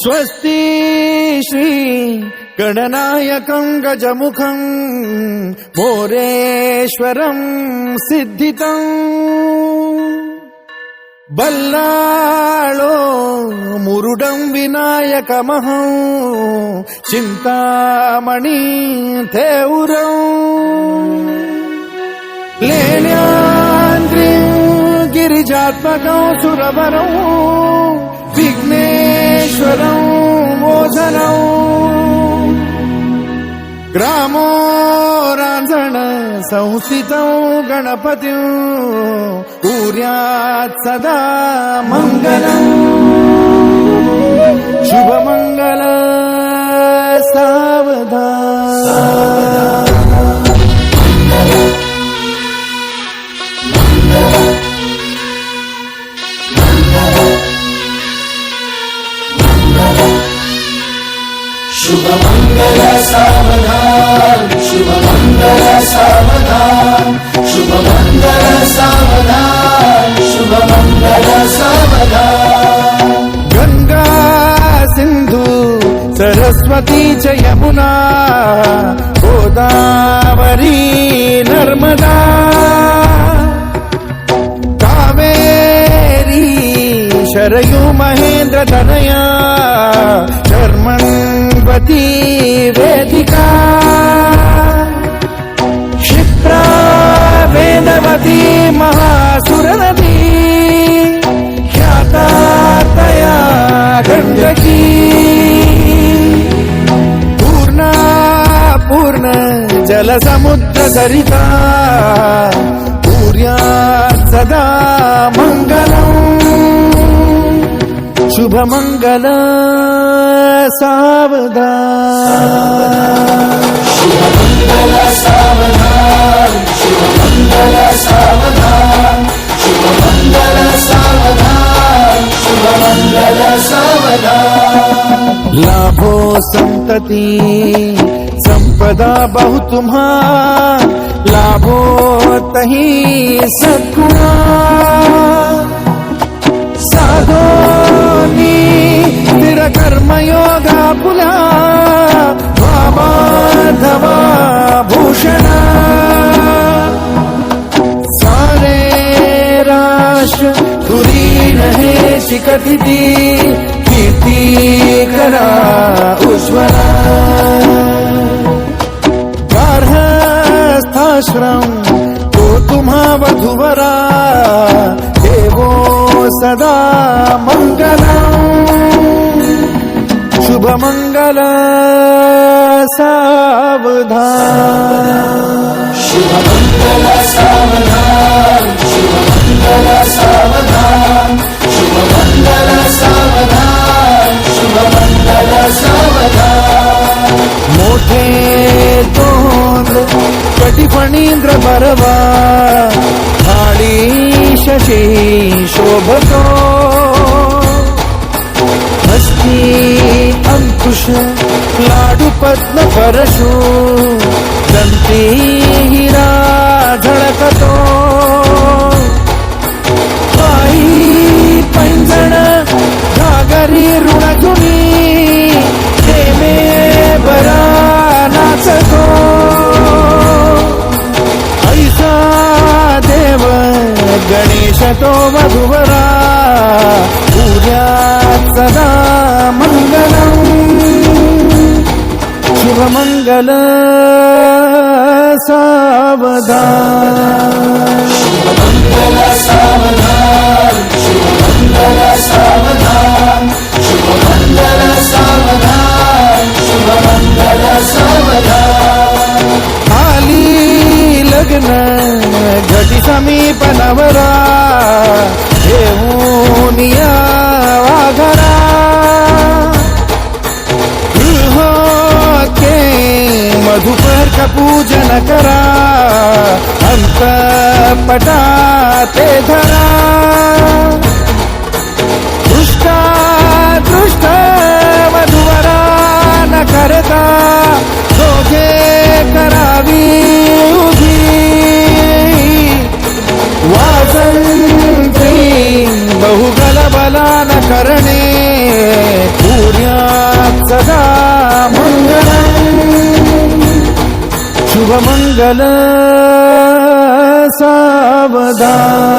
स्वस्ति श्री गणनायकं गजमुखं मोरेश्वरं सिद्धितं बल्लाळो मुरुडं विनायकमहं चिंतामणि थेउरं लेण्याद्रिं गिरिजात्मकं सुरवरं विघ्नेश्वरं मोचनं ग्रामो रांझण संस्थितं गणपतिं कुर्यात् सदा मंगलं शुभमंगल सावधान। शुभमंगल सावधान, शुभमंगल सावधान, शुभमंगल सावधान, शुभमंगल सावधान। गंगा सिंधु सरस्वती च यमुना गोदावरी नर्मदा कावेरी शरयू महेंद्र तनया कर्मण्वती वेदिका क्षिप्रा वेदवती महासुरनदी ख्याता तया गंडकी पूर्णा पूर्ण जलसमुद्र सरिता कुर्यात् सदा मंगलम् शुभमंगल सावधान। शुभमंगल सावधान, शुभमंगल सावधान, शुभमंगल सावधान, शुभमंगल सावधान। लाभो संतति संपदा बहु तुम्हा लाभो तही सद्गुणा साधोनी स्थिर कर्मयोगा पुला माधवा भूषण सारे राष्ट्र तुरी रहे शिकतिथि कीर्ति करा उज्ज्वला गार्हस्थाश्रम तो तुम्हा वधुवरा देवो सदा मंगलम् शुभमंगल सावधान। शुभमंगल सावधान, शुभमंगल सावधान, शुभमंगल सावधान, शुभमंगल सावधान। मोठे तोंड कटिफणींद्र बरवा थाळी शशी शोभतो हस्ती अंकुश लाडू पद्म परशु दंती हिरा झळकतो पायी पैंजण घागरी ऋणजुनी प्रेमे बरा नाचतो ऐसा देव गणेश तो वधुवरा कुर्यात् सदा मंगलम् शुभमंगल सावधान। शुभमंगल सावधान, शुभमंगल सावधान, शुभमंगल सावधान, शुभमंगल सावधान। आली लग्न घटी समीप नवरा घेऊन या वाघरा गृहोके मधुपर का पूजन करा अंतपटा ते धरा दृष्टा दृष्ट वधुवरा न करता दोघे करावी उभी वासंती बहुगल बला न करणे पूर्या शुभमंगल सावधान.